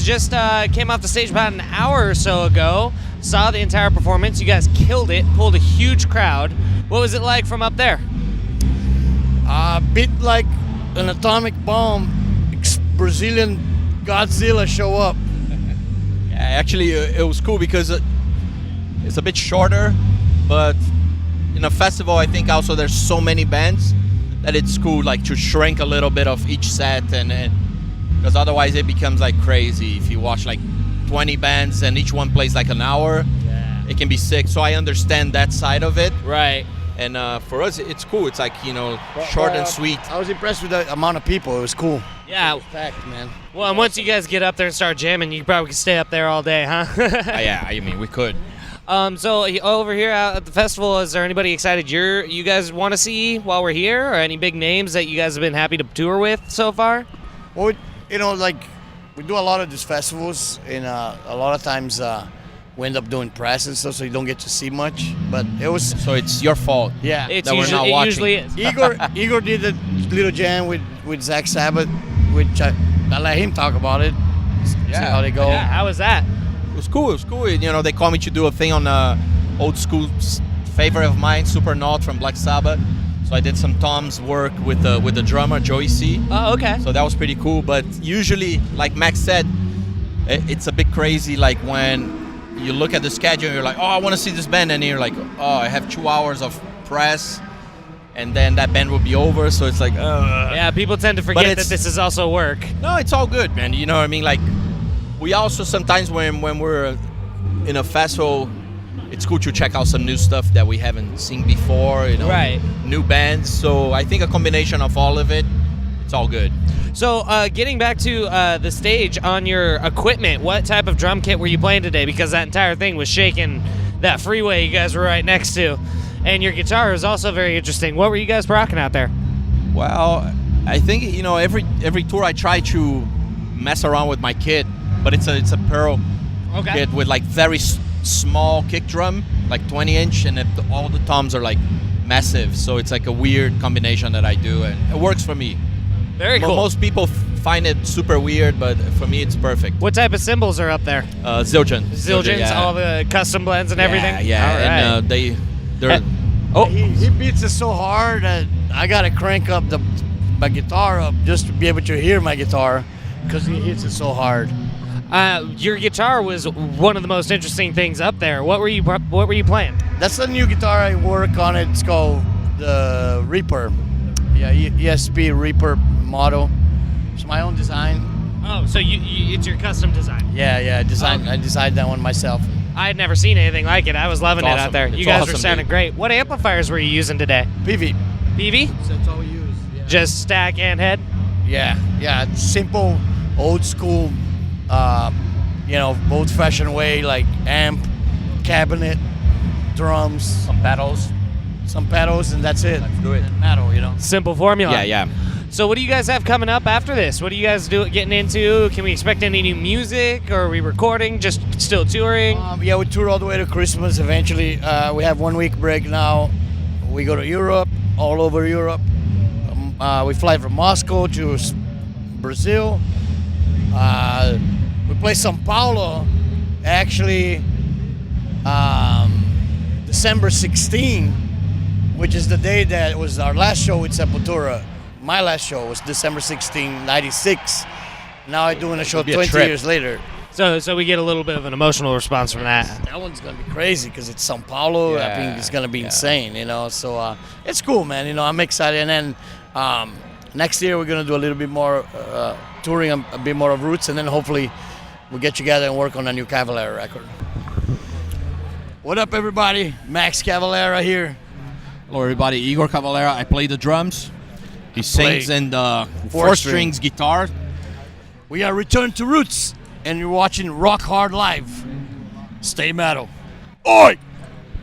just came off the stage about an hour or so ago. Saw the entire performance. You guys killed it. Pulled a huge crowd. What was it like from up there? A bit like an atomic bomb. Brazilian Godzilla show up. Yeah, actually, it was cool because it's a bit shorter, but in a festival, I think also there's so many bands that it's cool like to shrink a little bit of each set, and because otherwise it becomes like crazy if you watch like 20 bands and each one plays like an hour. Yeah. It can be sick. So I understand that side of it. Right. And for us, it's cool. It's like, short and sweet. I was impressed with the amount of people. It was cool. Yeah. It was packed, man. Well, and once you guys get up there and start jamming, you probably could stay up there all day, huh? Yeah, I mean, we could. So over here out at the festival, is there anybody excited you guys want to see while we're here, or any big names that you guys have been happy to tour with so far? Well, we do a lot of these festivals, and a lot of times we end up doing press and stuff, so you don't get to see much. But it was So it's your fault. yeah. It's That we're not usually, it watching. usually is. Igor did a little jam with Zach Sabbath, which I let him talk about it. See how they go. Yeah, how was that? It was cool. It was cool. They called me to do a thing on old school favorite of mine, Supernaut from Black Sabbath. So I did some Tom's work with the drummer Joey C. Oh, okay. So that was pretty cool. But usually, like Max said, it's a bit crazy. Like when you look at the schedule, and you're like, oh, I want to see this band, and you're like, oh, I have 2 hours of press, and then that band will be over. So it's like, Yeah, people tend to forget that it's- this is also work. No, it's all good, man. You know what I mean? Like, we also sometimes when we're in a festival, it's cool to check out some new stuff that we haven't seen before. Right. New bands. So I think a combination of all of it, it's all good. So, getting back to the stage on your equipment, what type of drum kit were you playing today? Because that entire thing was shaking that freeway you guys were right next to. And your guitar is also very interesting. What were you guys rocking out there? Well, I think every tour I try to mess around with my kit, but it's a Pearl kit with like very small kick drum, like 20-inch, and all the toms are like massive. So it's like a weird combination that I do, and it works for me. Very cool. Most people find it super weird, but for me it's perfect. What type of cymbals are up there? Zildjian. Zildjians, yeah. all the custom blends and everything? Yeah, All right. and they're. Oh, He beats it so hard that I gotta crank up my guitar up just to be able to hear my guitar, because he hits it so hard. Your guitar was one of the most interesting things up there. What were you playing? That's a new guitar I work on. It's called the Reaper. Yeah, ESP Reaper model. It's my own design. Oh, so it's your custom design. Yeah, I designed that one myself. I had never seen anything like it. I was loving It's it out awesome. there. It's You guys were awesome, sounding dude. great. What amplifiers were you using today? PV. PV? So that's all we use. Yeah. Just stack and head? Yeah. Simple, old school, old-fashioned way, like amp, cabinet, drums, some pedals. and that's it. Let's do it. And metal, Simple formula. Yeah. So what do you guys have coming up after this? What are you guys getting into? Can we expect any new music? Or are we recording? Just still touring? We tour all the way to Christmas eventually. We have 1 week break now. We go to Europe, all over Europe. We fly from Moscow to Brazil. We play São Paulo, actually, December 16, which is the day that was our last show with Sepultura. My last show was December 16, 96. Now I'm doing a show be a 20 trip. years later. So we get a little bit of an emotional response from that. That one's going to be crazy because it's São Paulo. I think it's going to be insane, So it's cool, man. I'm excited. And then next year we're going to do a little bit more touring, a bit more of Roots, and then hopefully we'll get together and work on a new Cavalera record. What up, everybody? Max Cavalera here. Hello, everybody. Igor Cavalera. I play the drums. He sings in the Four four strings. strings guitar. We are returned to Roots, and you're watching Rock Hard Live. Stay metal. Oi!